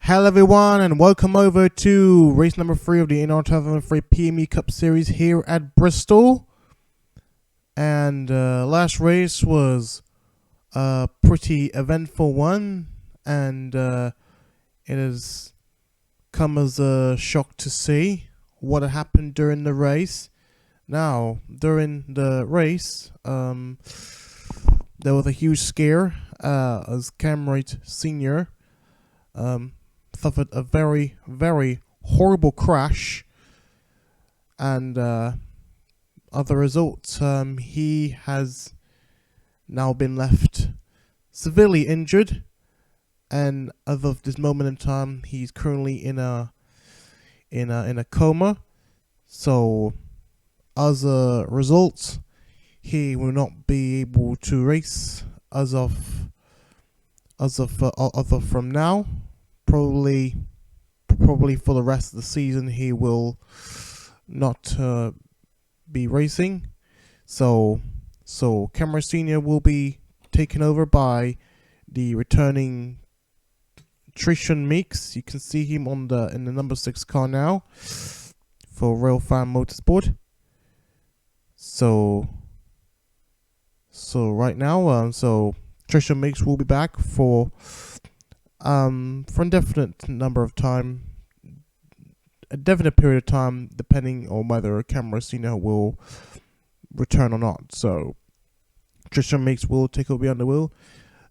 Hello everyone and welcome over to race number 3 of the NR2003 PMU Cup Series here at Bristol. And last race was a pretty eventful one, and it has come as a shock to see what had happened during the race. Now, during the race, there was a huge scare as Wright Sr. Suffered a very, very horrible crash, and as a result, he has now been left severely injured, and as of this moment in time, he's currently in a coma. So, as a result, he will not be able to race as of from now. Probably for the rest of the season he will not be racing. So Wright Sr. will be taken over by the returning Tristan Meeks. You can see him in the number 6 car now for Real Fan Motorsport. So right now, Tristan Meeks will be back for a definite period of time, depending on whether Wright Sr. will return or not. So Tristan Meeks will take over behind the wheel.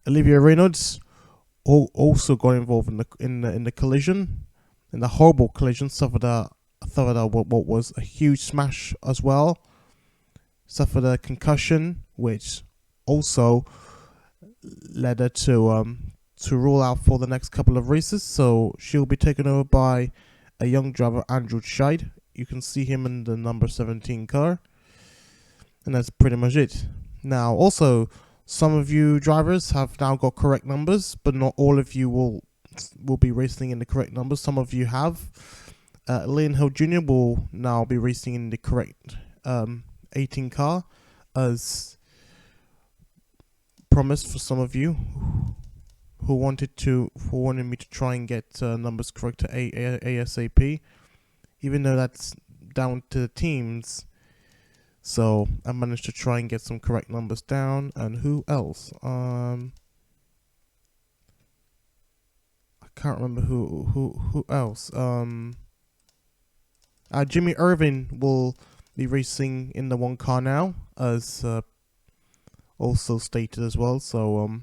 Olivia Reynolds also got involved in the collision, in the horrible collision. Suffered what was a huge smash as well. Suffered a concussion, which also led her to rule out for the next couple of races. So she'll be taken over by a young driver, Andrew Scheid. You can see him in the number 17 car, and that's pretty much it. Now, also, some of you drivers have now got correct numbers, but not all of you will be racing in the correct numbers. Some of you have. Leland Hill Jr. will now be racing in the correct 18 car, as promised for some of you who wanted me to try and get numbers correct to ASAP, even though that's down to the teams. So I managed to try and get some correct numbers down. And who else? I can't remember who else. Jimmy Irvin will be racing in the 1 car now, as also stated as well. So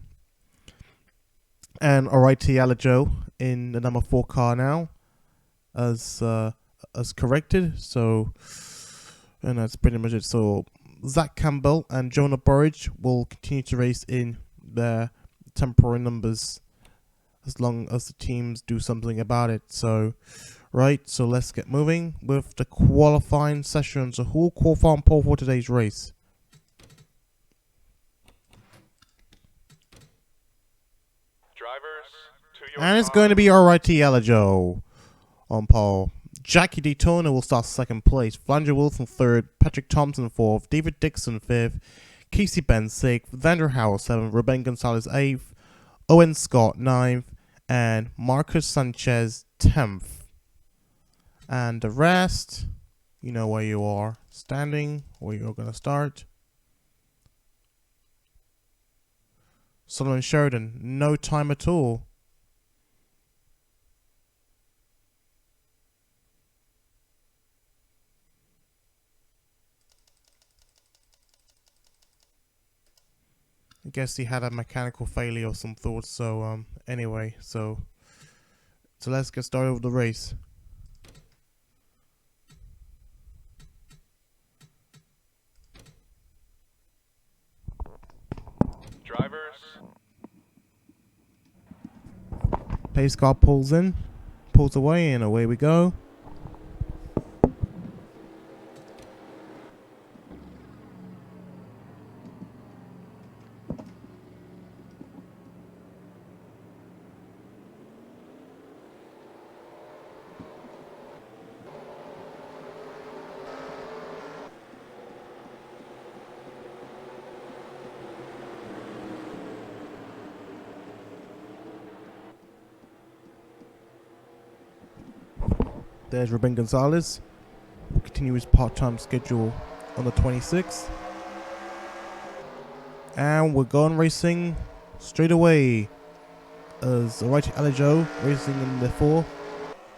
and Alrighty Alajo in the number 4 car now, as corrected. So, and that's pretty much it. So Zach Campbell and Jonah Burridge will continue to race in their temporary numbers as long as the teams do something about it. So, right, so let's get moving with the qualifying session. So who will qualify on pole for today's race? And it's going to be Alrighty Alajo on pole. Jackie Daytona will start 2nd place. Flandre Wilson 3rd. Patrick Thompson 4th. David Dixon 5th. Casey Ben 6th. Vander Howell 7th. Ruben Gonzalez 8th. Owen Scott 9th. And Marcus Sanchez 10th. And the rest, you know where you are standing, where you're going to start. Solomon Sheridan, no time at all. I guess he had a mechanical failure of some sort. So anyway, so let's get started with the race. Drivers. Pace car pulls in, pulls away, and away we go. There's Ruben Gonzalez. We'll continue his part-time schedule on the 26th. And we're going racing straight away as Wright Alajo racing in the 4.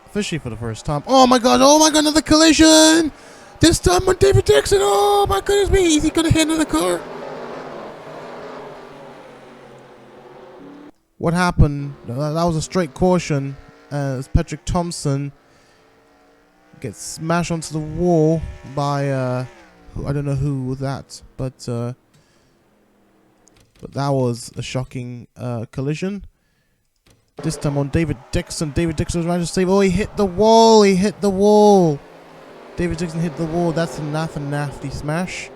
Officially for the first time. Oh my god, another collision! This time with David Dixon. Oh my goodness me, is he gonna hit another car? What happened? That was a straight caution as Patrick Thompson gets smashed onto the wall by I don't know who was that, but that was a shocking collision. This time on David Dixon. David Dixon was trying to save. Oh, he hit the wall. He hit the wall. David Dixon hit the wall. That's a nasty smash.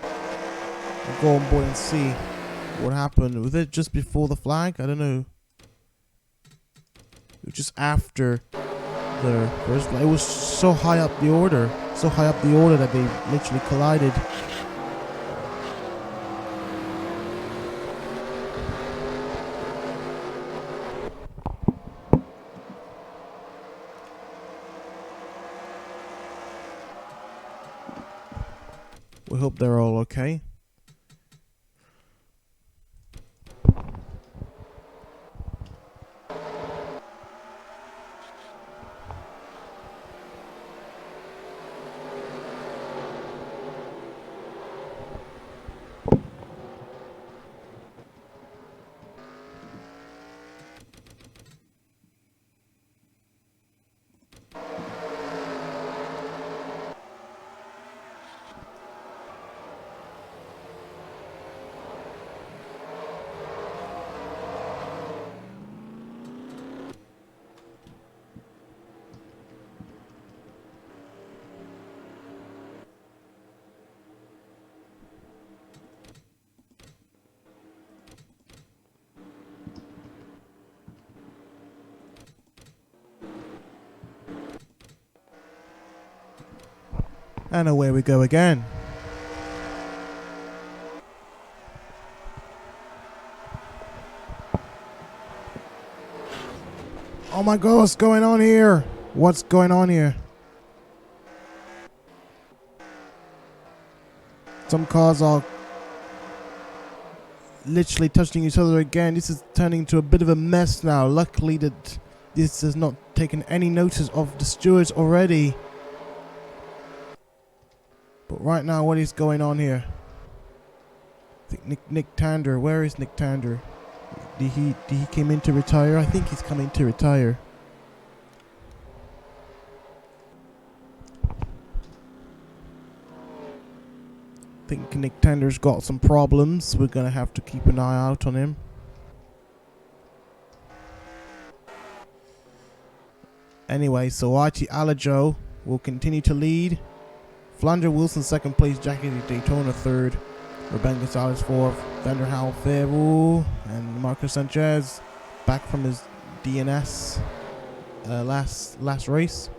I'll go on board and see what happened. Was it just before the flag? I don't know. It was just after the first flag. It was so high up the order. So high up the order that they literally collided. We hope they're all okay. And away we go again. Oh my god, what's going on here? What's going on here? Some cars are literally touching each other again. This is turning into a bit of a mess now. Luckily that this has not taken any notice of the stewards already. But right now, what is going on here? I think Nick Tander. Where is Nick Tander? Did he came in to retire? I think he's coming to retire. I think Nick Tander's got some problems. We're gonna have to keep an eye out on him. Anyway, so Archie Alajo will continue to lead. Flandre Wilson second place, Jackie Daytona third, Ruben Gonzalez fourth, Vander Howell fifth, and Marcos Sanchez back from his DNS last race.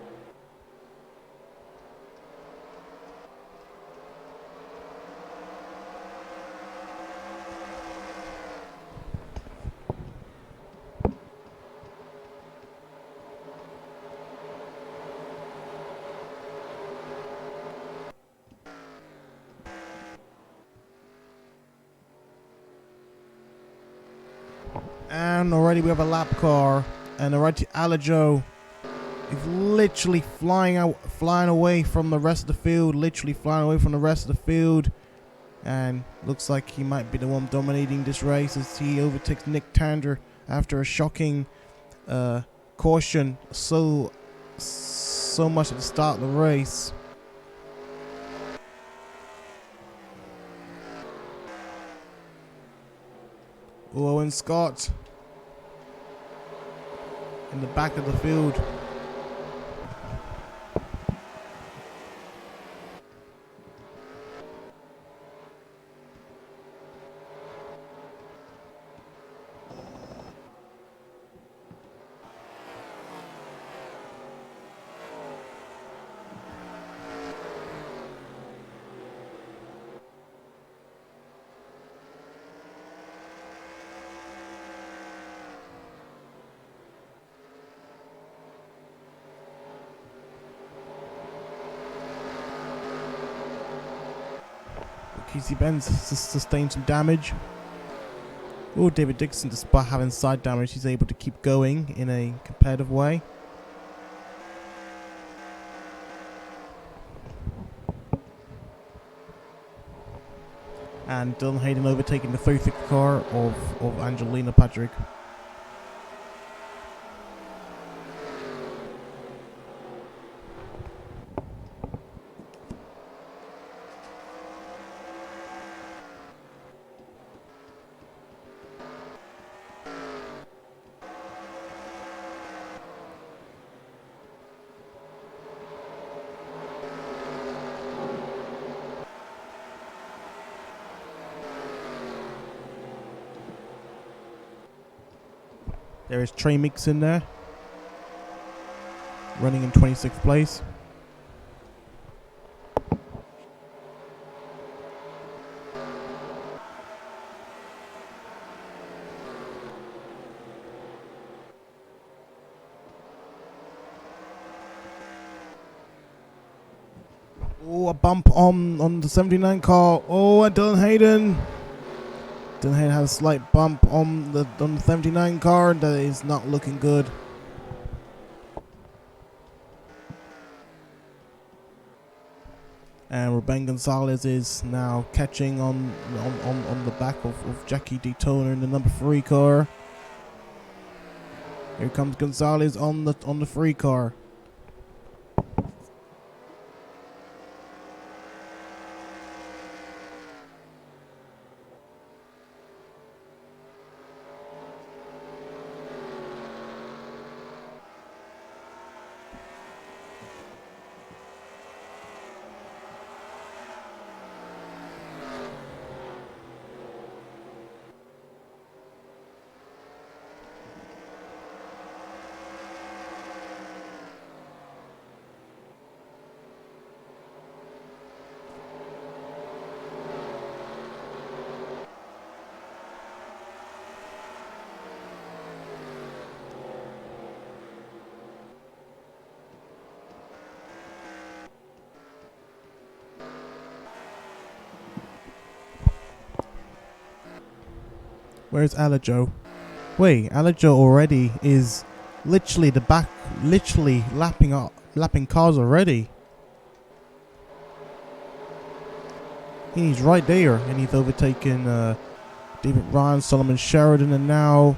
And already we have a lap car, and already Alajo is literally flying away from the rest of the field, and looks like he might be the one dominating this race as he overtakes Nick Tander after a shocking caution so much at the start of the race. Owen Scott in the back of the field. Casey Benz sustained some damage. Oh, David Dixon, despite having side damage, he's able to keep going in a competitive way. And Dylan Hayden overtaking the 36 car of Angelina Patrick. There is Trey Mix in there, running in 26th place. Oh, a bump on the 79 car. Oh, and Dylan Hayden. Dylan Hayden has a slight bump on the 79 car. That is not looking good. And Ruben Gonzalez is now catching on the back of Jackie Daytona in the number 3 car. Here comes Gonzalez on the 3 car. Where's Alajo? Wait, Alajo already is literally the back, literally lapping cars already. He's right there, and he's overtaken David Ryan, Solomon Sheridan, and now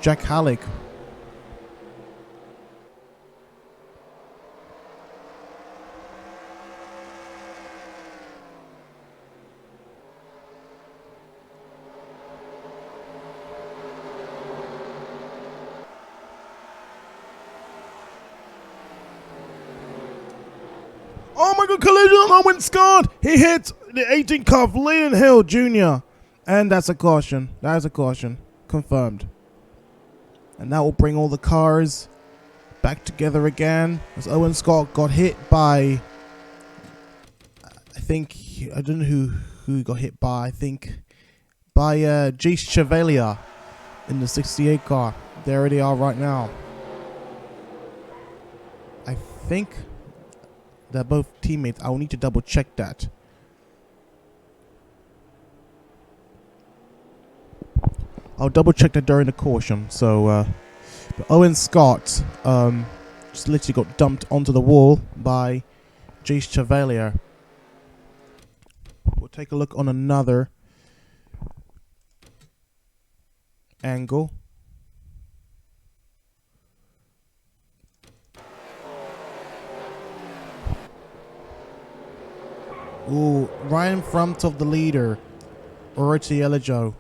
Jack Halleck. Oh my god, collision on Owen Scott! He hits the 18 car of Leland Hill Jr. And that's a caution. That is a caution. Confirmed. And that will bring all the cars back together again. As Owen Scott got hit by... I don't know who he got hit by. I think by Jace Chevalier in the 68 car. There they are right now. I think they're both teammates. I'll need to double check that. I'll double check that during the caution. So, but Owen Scott just literally got dumped onto the wall by Jace Chevalier. We'll take a look on another angle. Ooh, right in front of the leader, Orochi Elajo.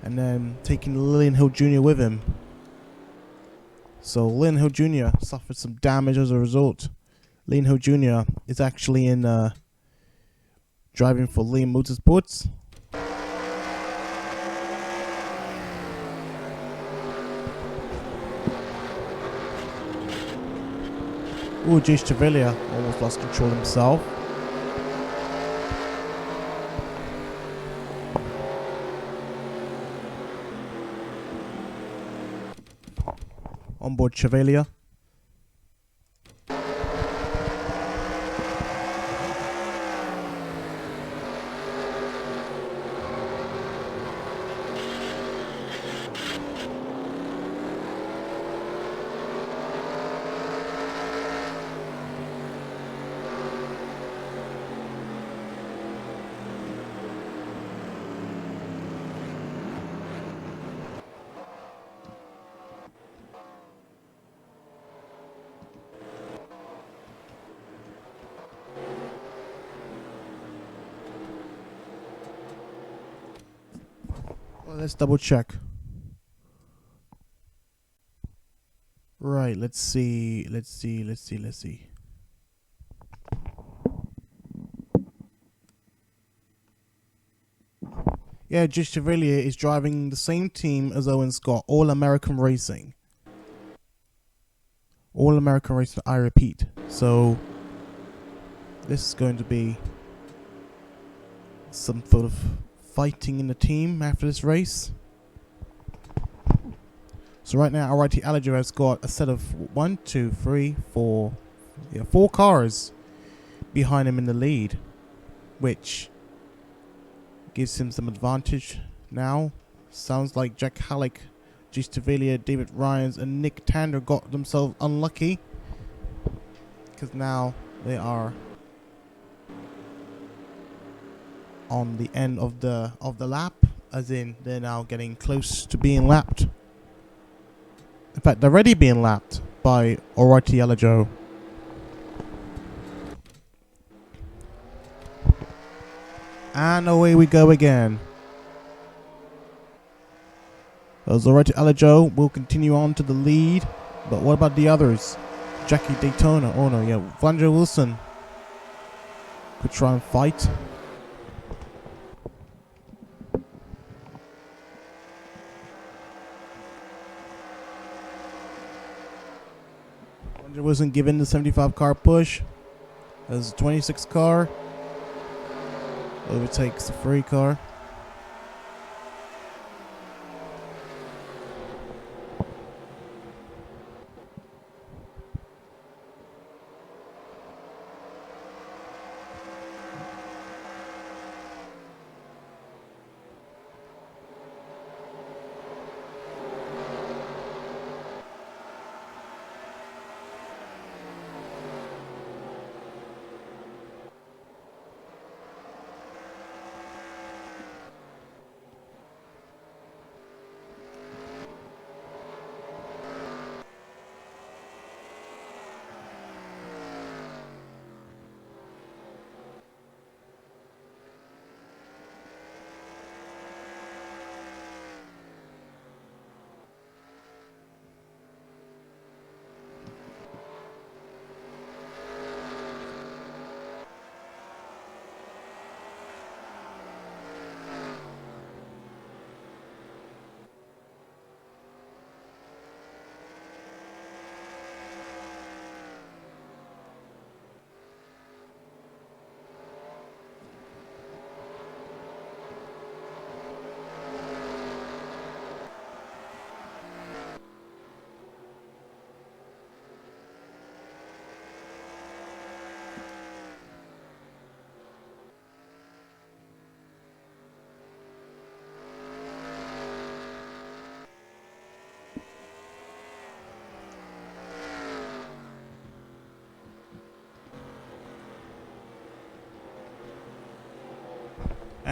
And then taking Leland Hill Jr. with him. So Leland Hill Jr. suffered some damage as a result. Leland Hill Jr. is actually in driving for Liam Motorsports. Ooh, Jace Chevalier almost lost control himself. Onboard Chevalier. Well, let's double check. Right, let's see. Yeah, Jace Chevalier is driving the same team as Owen Scott, All American Racing. All American Racing, I repeat. So, this is going to be some sort of fighting in the team after this race. So right now, Alrighty Alajo has got a set of 4 cars behind him in the lead, which gives him some advantage now. Sounds like Jack Halleck, G. Stavalia, David Ryans, and Nick Tander got themselves unlucky, because now they are on the end of the lap, as in they're now getting close to being lapped. In fact, they're already being lapped by Alrighty Alajo. And away we go again. As Alrighty Alajo will continue on to the lead. But what about the others? Jackie Daytona. Oh no, yeah. Flandre Wilson could try and fight. Flandre Wilson given the 75 car push. As 26 car overtakes the free car.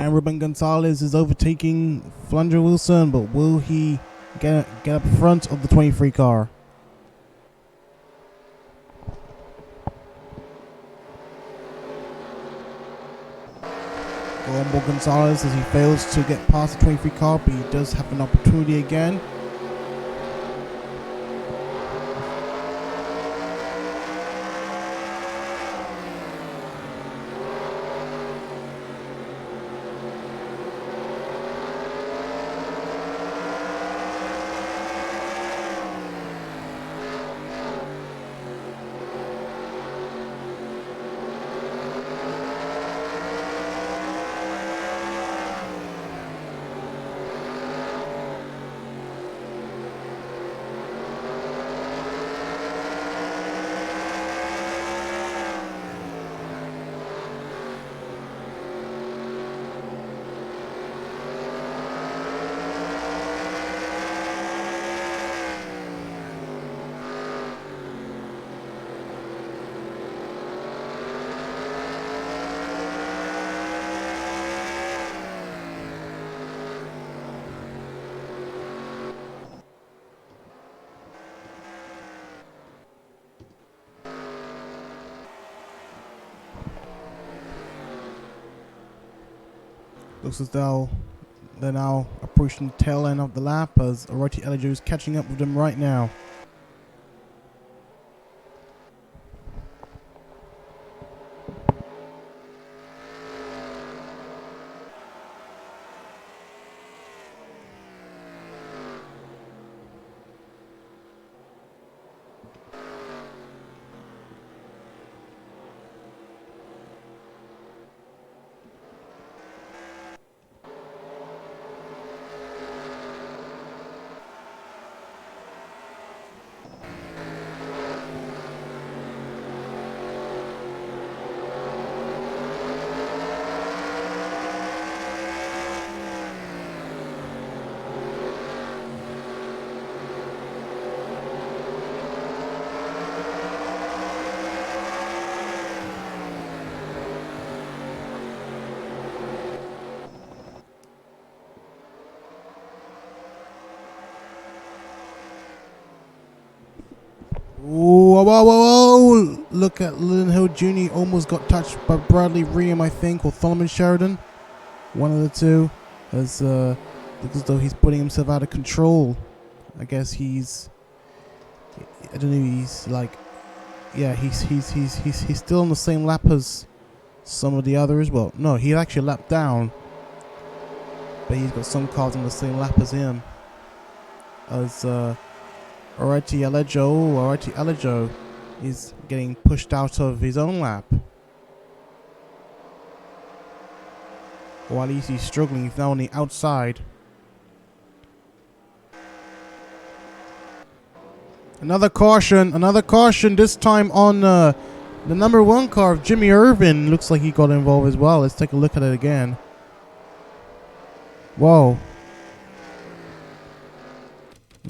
And Ruben Gonzalez is overtaking Flandre Wilson, but will he get up front of the 23 car? Onboard Gonzalez as he fails to get past the 23 car, but he does have an opportunity again. Looks as though they're now approaching the tail end of the lap as Wright Jr is catching up with them right now. Whoa, whoa, whoa, whoa! Look at Leland Hill Jr. almost got touched by Bradley Ream, I think, or Solomon Sheridan. One of the two. As looks as though he's putting himself out of control. I guess he's, I don't know, he's like, yeah, he's still on the same lap as some of the others. Well, no, he actually lapped down, but he's got some cars on the same lap as him. As Alrighty Alejo is getting pushed out of his own lap. Or at least he's struggling, he's now on the outside. Another caution, this time on the number 1 car of Jimmy Irvin. Looks like he got involved as well. Let's take a look at it again. Whoa.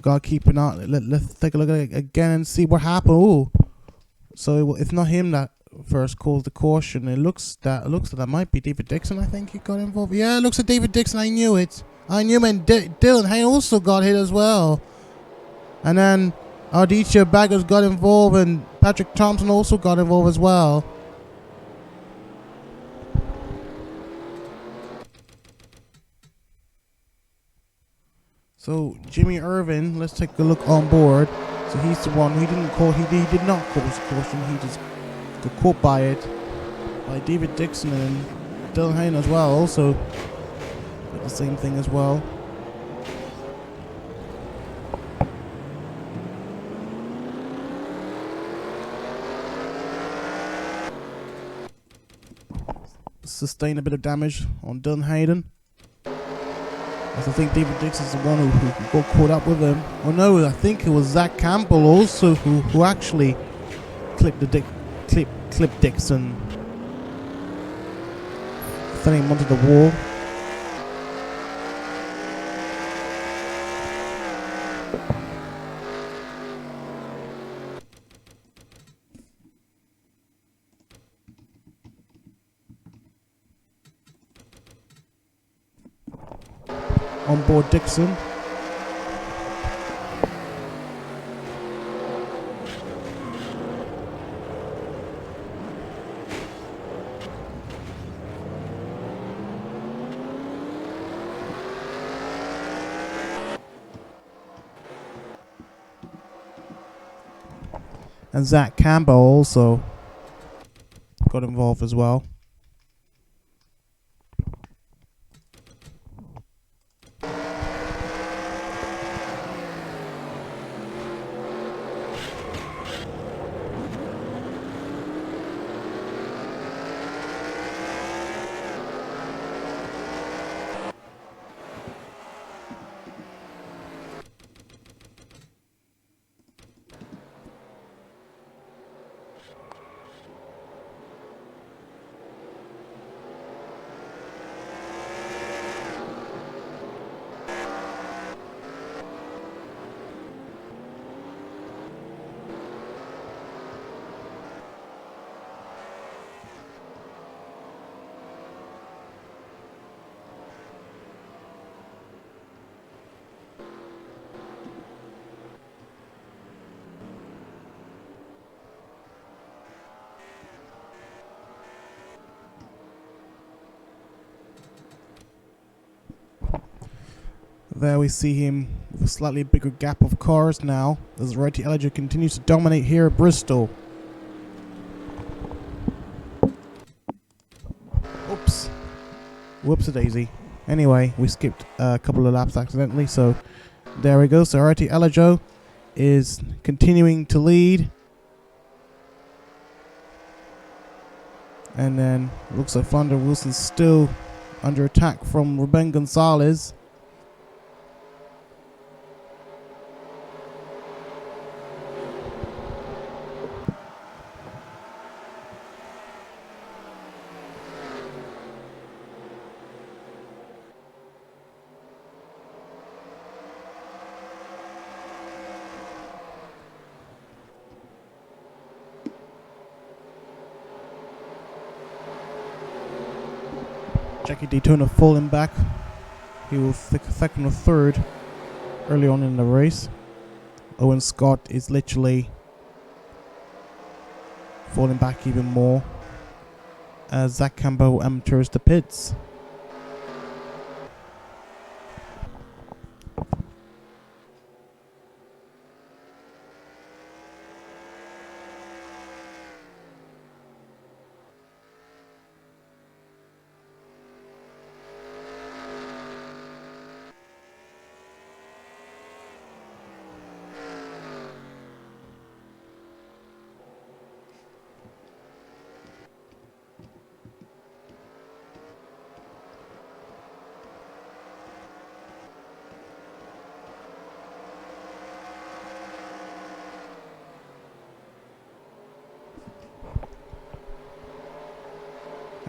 Gotta keep an eye. Let's take a look at it again and see what happened. Ooh. So it's not him that first caused the caution. It looks like that might be David Dixon. I think he got involved. Yeah, it looks like David Dixon. I knew it. And Dylan Hayden also got hit as well. And then Ardisha Baggers got involved, and Patrick Thompson also got involved as well. So Jimmy Irvin, let's take a look on board. So he's the one who did not cause caution. He just got caught by it, by David Dixon and Dylan Hayden as well. Also did the same thing as well. Sustained a bit of damage on Dylan Hayden. I think David Dixon's the one who got caught up with him. Oh no, I think it was Zach Campbell also who actually clipped Dixon, throwing him onto the wall. on board Dixon. And Zach Campbell also got involved as well. There we see him with a slightly bigger gap of cars now, as Wright Jr continues to dominate here at Bristol. Oops. Whoops-a-daisy. Anyway, we skipped a couple of laps accidentally, so there we go. So Wright Jr is continuing to lead. And then looks like Flandre Wilson's still under attack from Ruben Gonzalez. Jackie Daytona falling back. He was second or third early on in the race. Owen Scott is literally falling back even more as Zach Campbell enters the pits.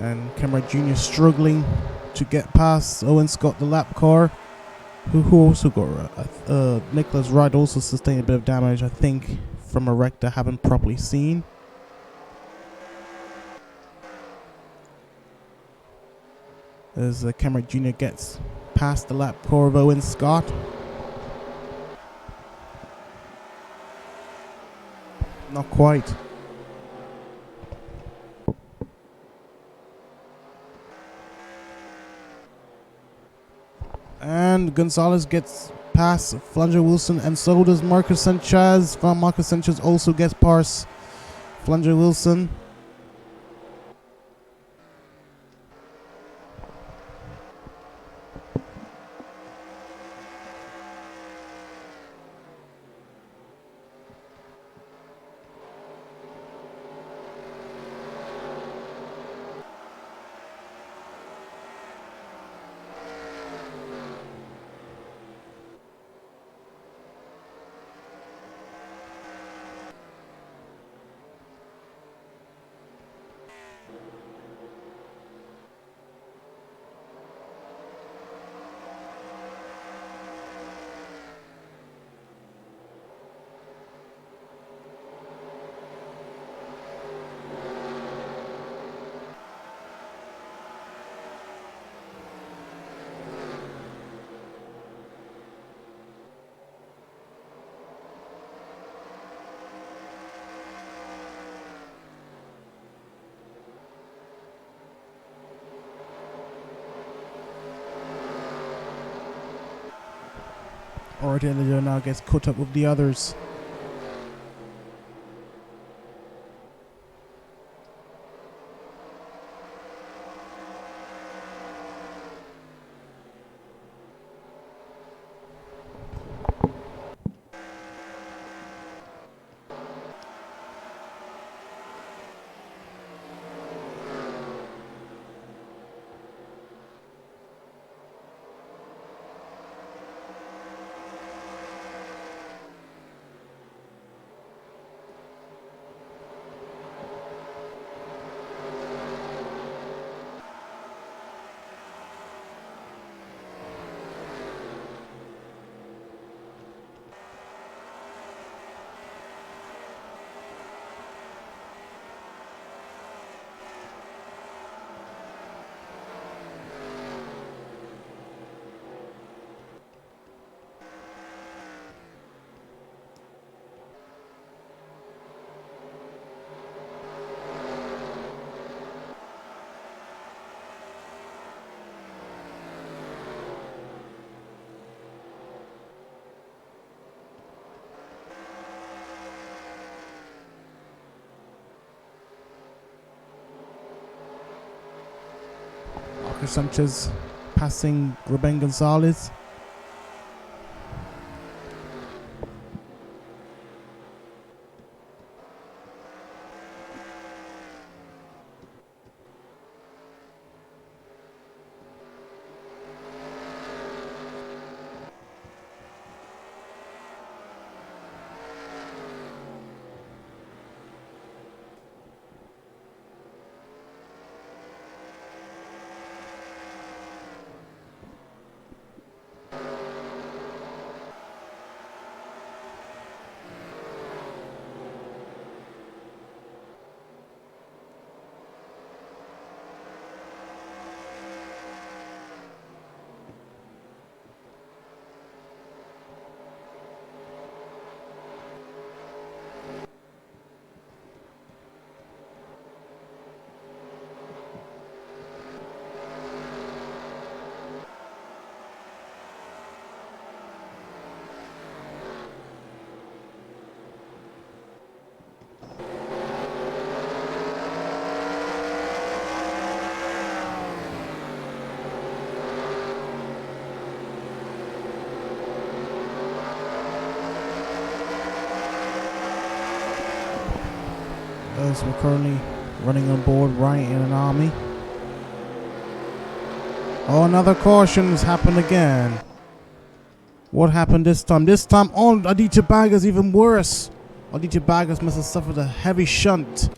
And Cameron Jr. struggling to get past Owen Scott, the lap car, who also got Nicholas Wright also sustained a bit of damage, I think, from a wreck that I haven't properly seen. As Cameron Jr. gets past the lap car of Owen Scott. Not quite. And Gonzalez gets past Flandre Wilson, and so does Marcus Sanchez. Marcus Sanchez also gets past Flandre Wilson. Already now gets caught up with the others. Sanchez passing Ruben Gonzalez. As we're currently running on board Wright in an army. Oh, another caution has happened again. What happened this time? This time on Aditya Baggas, even worse. Aditya Baggas must have suffered a heavy shunt.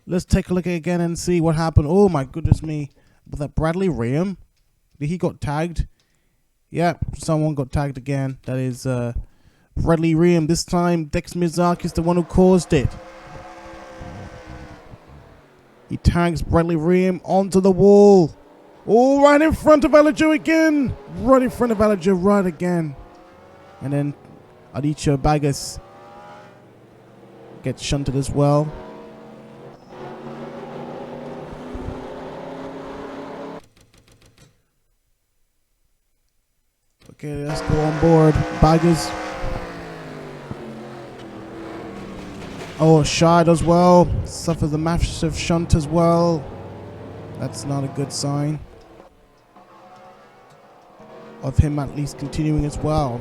Let's take a look again and see what happened. Oh my goodness me. Was that Bradley Riem? He got tagged. Yep, someone got tagged again. That is Bradley Riem. This time Dex Miyazaki is the one who caused it. He tags Bradley Riem onto the wall. Oh, right in front of Elijah again. Right in front of Elijah, right again. And then Aditya Baggas gets shunted as well. Okay, let's go on board. Baggas. Oh, Shad as well. Suffers a massive shunt as well. That's not a good sign. Of him at least continuing as well.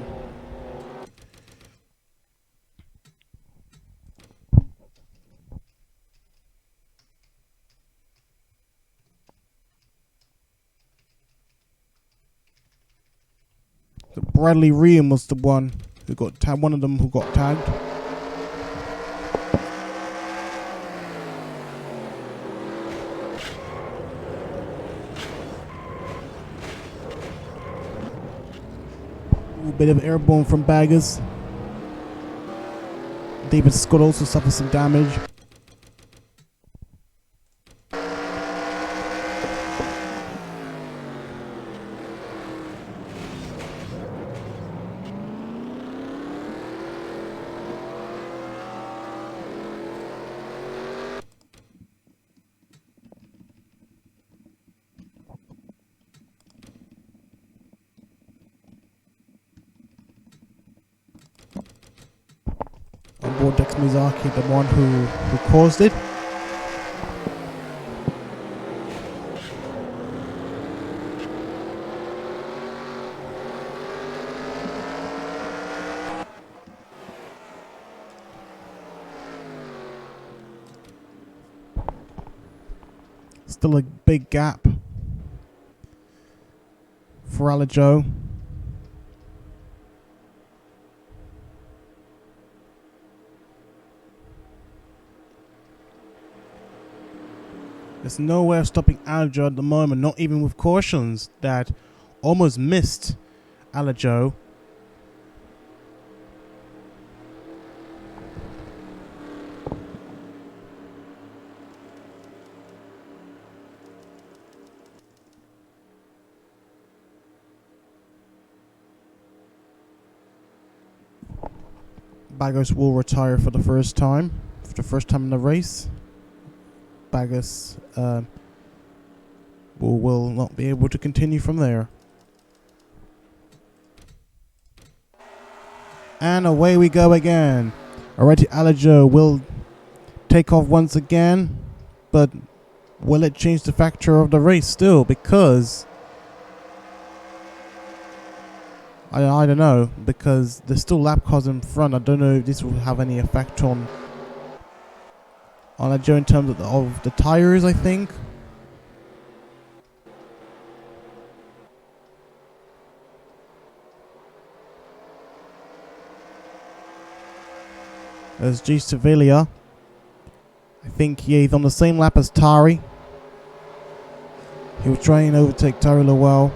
So Bradley Riem was the one who got tagged. One of them who got tagged. A bit of airborne from Baggas. David Scott also suffered some damage. Dex Mizaki, the one who caused it. Still a big gap for Alajo. There's no way of stopping Alajo at the moment, not even with cautions that almost missed Alajo. Bagos will retire for the first time in the race. Bagos will not be able to continue from there. And away we go again. Alrighty, Alajo will take off once again, but will it change the factor of the race still? Because I don't know, because there's still lap cars in front. I don't know if this will have any effect on Alajo in terms of the tires, I think. There's G. Sevilla. I think he's on the same lap as Tari. He will try and overtake Tari Lowell.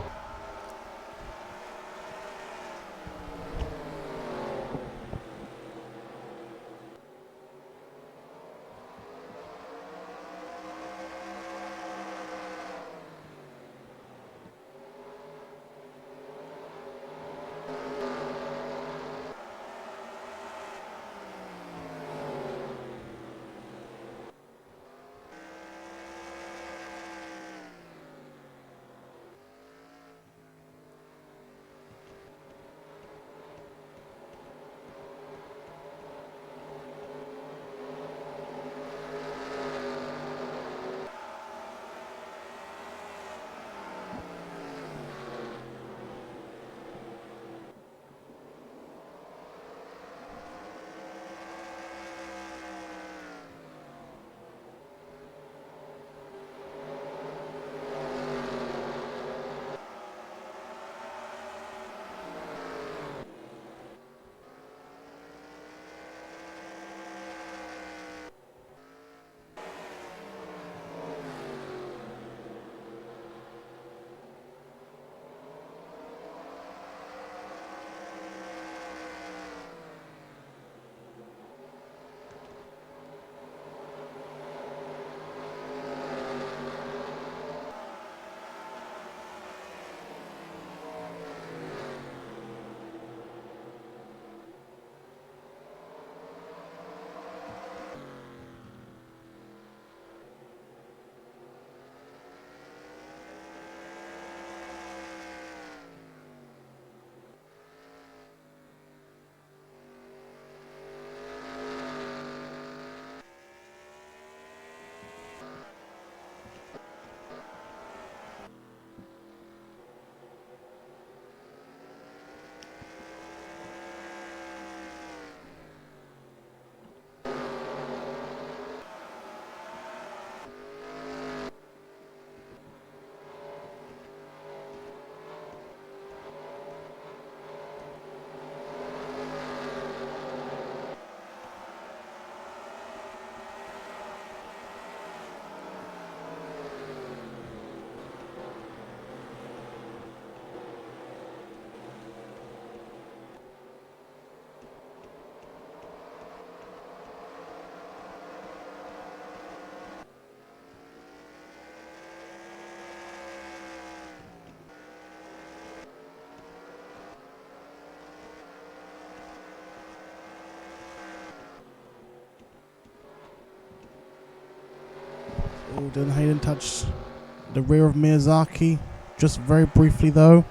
Oh, then Hayden touched the rear of Miyazaki, just very briefly though.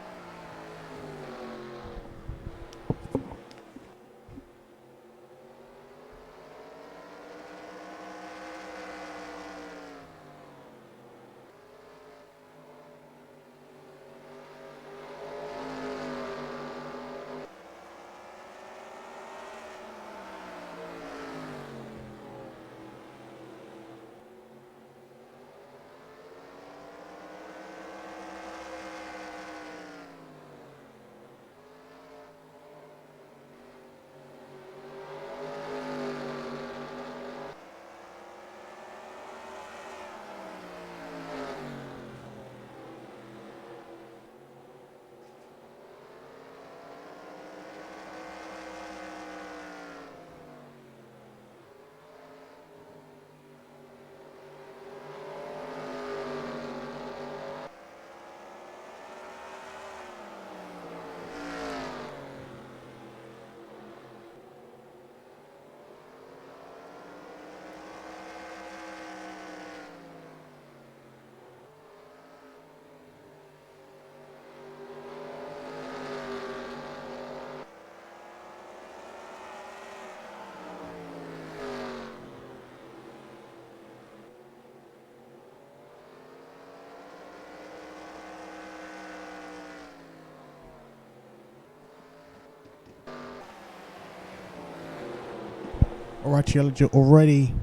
Wright Jr already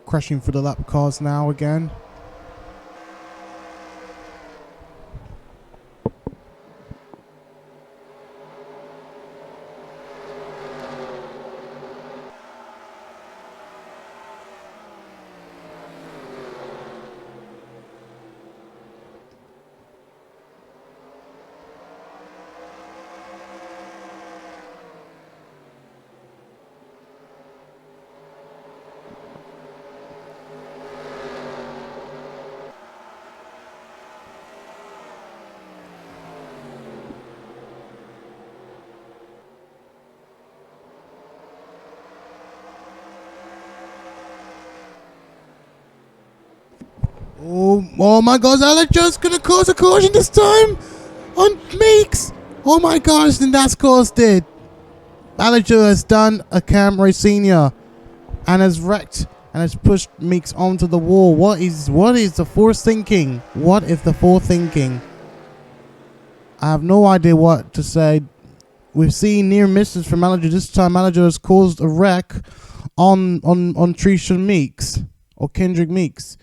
crashing through the lap cars now again. Oh my God, Alex just gonna cause a caution this time on Meeks. Oh my gosh, the NASCAR's did. Alex has done a Flores Sr and has wrecked and has pushed Meeks onto the wall. What is the force thinking? What is the force thinking? I have no idea what to say. We've seen near misses from Alex. This time Alex has caused a wreck on Trisha Meeks or Kendrick Meeks.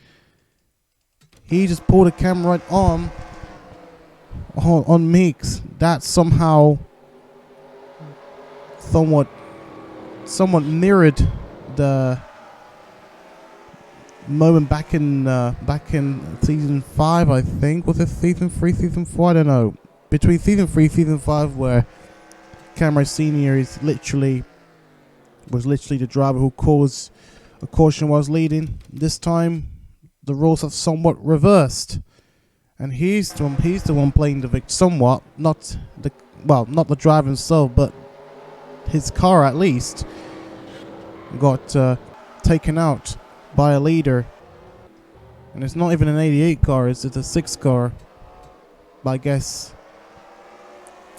He just pulled a camera right on Meeks. That somehow somewhat mirrored the moment back in season 5, I think. Was it season 3, season 4? I don't know. Between season 3 and season 5, where Flores Sr was literally the driver who caused a caution while leading. This time the roles have somewhat reversed, and he's the one playing the victim somewhat. Not the driver himself, but his car at least got taken out by a leader, and it's not even an 88 car. It's a 6 car. But I guess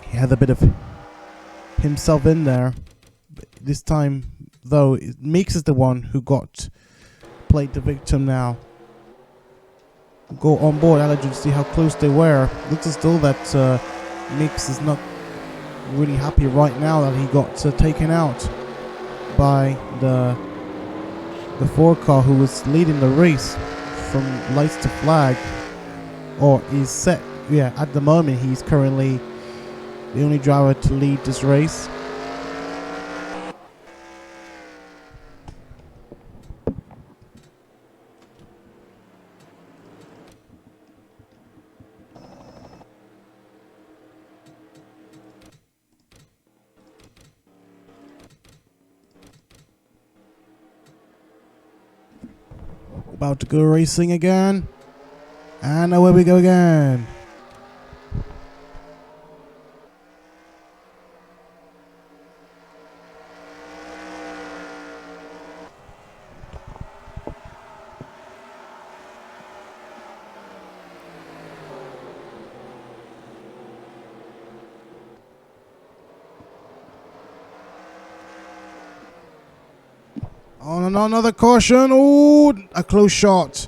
he had a bit of himself in there. But this time, though, Meeks is the one who got played the victim now. Go on board, Alex, to see how close they were. Looks as though that Meeks is not really happy right now that he got taken out by the 4 car who was leading the race from lights to flag, or is set. Yeah, at the moment he's currently the only driver to lead this race. About to go racing again, and away we go again. On another caution. Oh, a close shot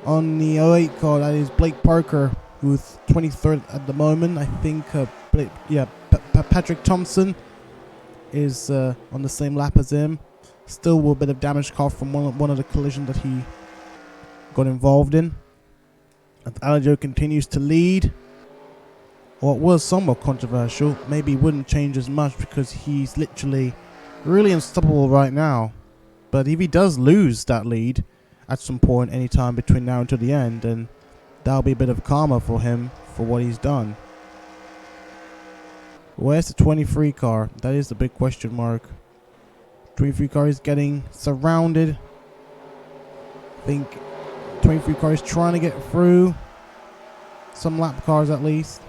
on the 08 car. That is Blake Parker, who's 23rd at the moment. I think Patrick Thompson is on the same lap as him. Still a bit of damage caused from one of the collisions that he got involved in. Aljo continues to lead. What was somewhat controversial. Maybe wouldn't change as much because he's literally really unstoppable right now. But if he does lose that lead at some point, anytime between now until the end, then that'll be a bit of karma for him for what he's done. Where's the 23 car? That is the big question mark. 23 car is getting surrounded. I think 23 car is trying to get through some lap cars at least.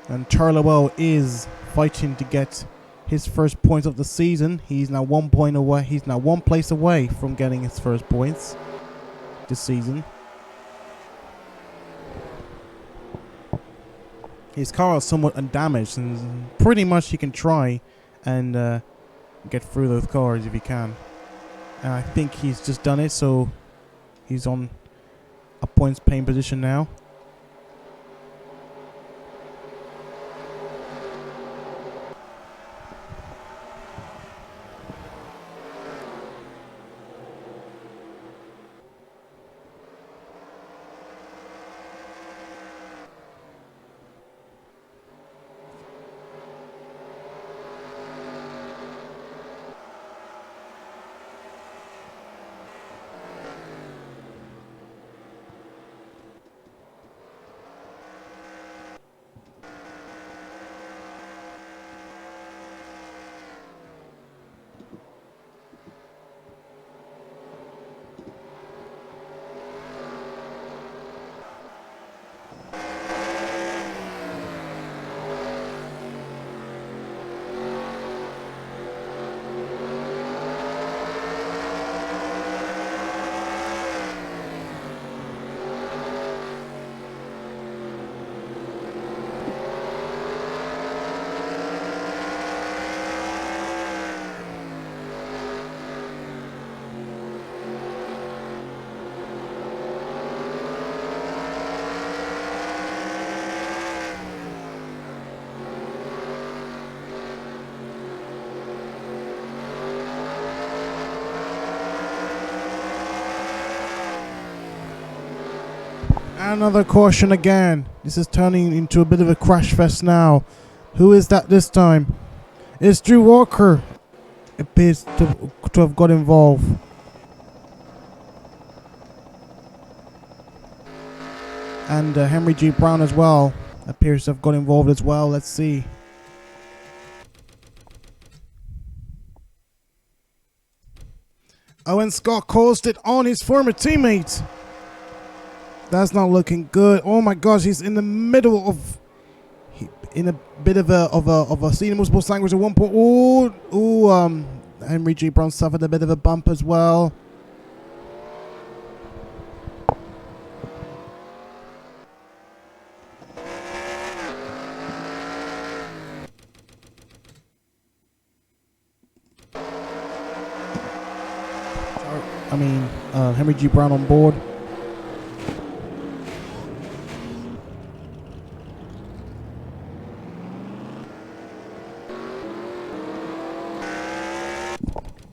And Charlewell is fighting to get his first points of the season. He's now 1 point away. He's now 1 place away from getting his first points this season. His car is somewhat undamaged, and pretty much he can try and get through those cars if he can. And I think he's just done it, so he's on a points paying position now. Another caution again. This is turning into a bit of a crash fest now. Who is that this time? It's Drew Walker. Appears to have got involved. And Henry G. Brown as well appears to have got involved as well. Let's see. Owen Scott caused it on his former teammate. That's not looking good. Oh my gosh, he's in the middle of, in a bit of a scene multiple language at one point. Henry G. Brown suffered a bit of a bump as well. Henry G. Brown on board.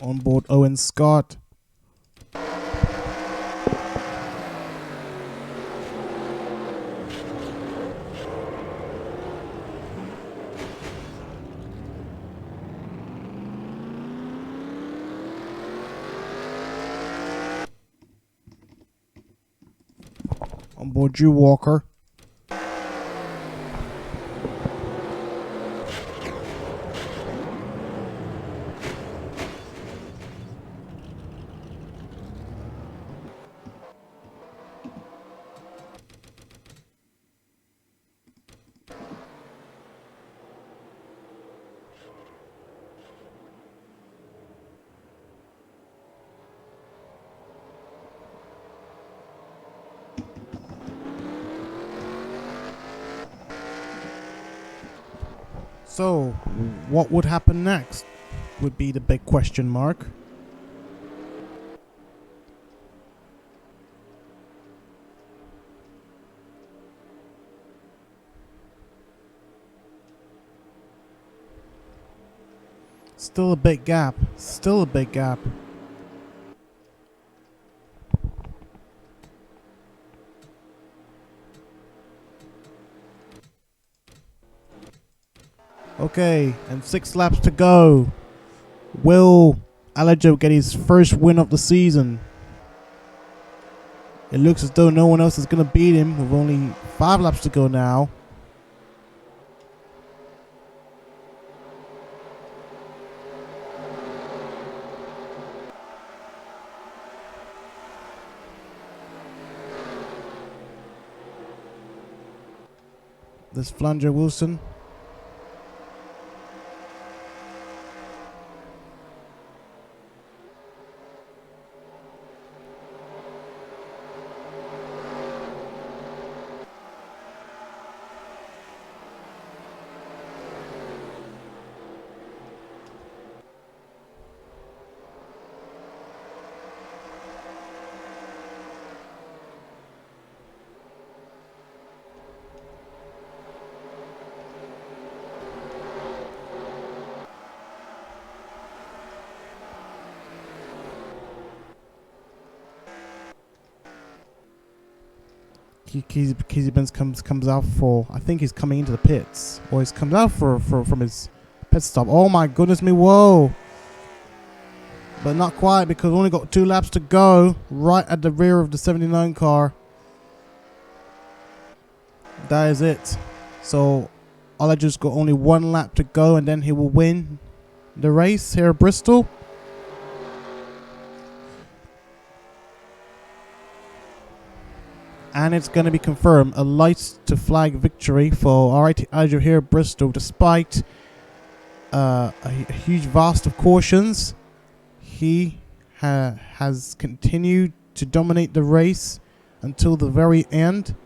On board Owen Scott. On board Drew Walker. So, what would happen next would be the big question mark. Still a big gap. Still a big gap. Okay, and 6 laps to go. Will Alajo get his first win of the season? It looks as though no one else is going to beat him with only 5 laps to go now. There's Flandre Wilson. Keezy Benz comes out for, I think he's coming into the pits, or he's comes out from his pit stop. Oh my goodness me, whoa! But not quite, because we only got 2 laps to go, right at the rear of the 79 car. That is it. So I'll just got only 1 lap to go, and then he will win the race here at Bristol. And it's going to be confirmed, a light to flag victory for Wright Jr here at Bristol, despite a huge vast of cautions. He has continued to dominate the race until the very end.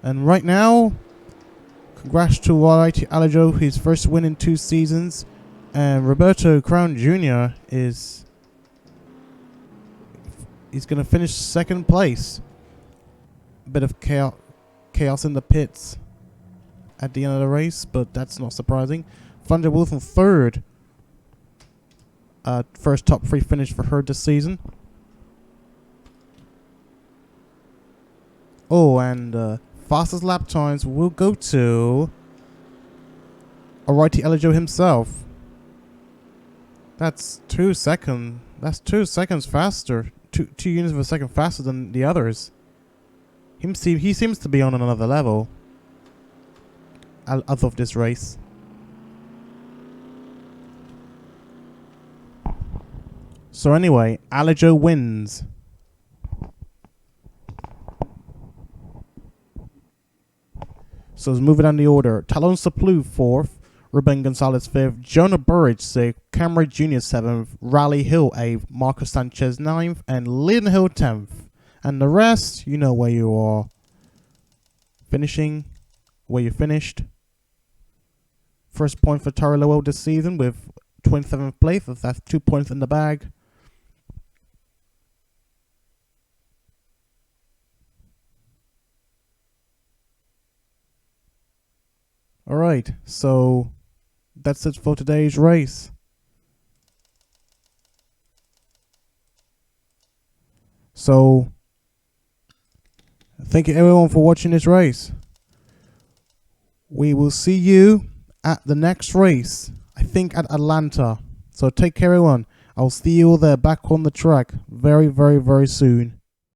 And right now, congrats to Wright Jr, his first win in 2 seasons. And Roberto Crown Jr. he's going to finish 2nd place. Bit of chaos in the pits at the end of the race, but that's not surprising. Flandre Wilson 3rd. First top 3 finish for her this season. Oh, and fastest lap times will go to Alrighty Elijo himself. That's 2 seconds. That's 2 seconds faster. Two units of a second faster than the others. He seems to be on another level as of this race. So anyway, Elijo wins. So let's move it down the order. Talon Saplu 4th, Ruben Gonzalez 5th, Jonah Burridge 6th, Camry Jr. 7th, Raleigh Hill 8th, Marcus Sanchez 9th, and Leland Hill 10th. And the rest, you know where you are. Finishing where you finished. First point for Tara Lowell this season with 27th place. That's 2 points in the bag. Alright, so that's it for today's race. So, thank you everyone for watching this race. We will see you at the next race, I think at Atlanta. So take care everyone. I'll see you all there back on the track very, very, very soon.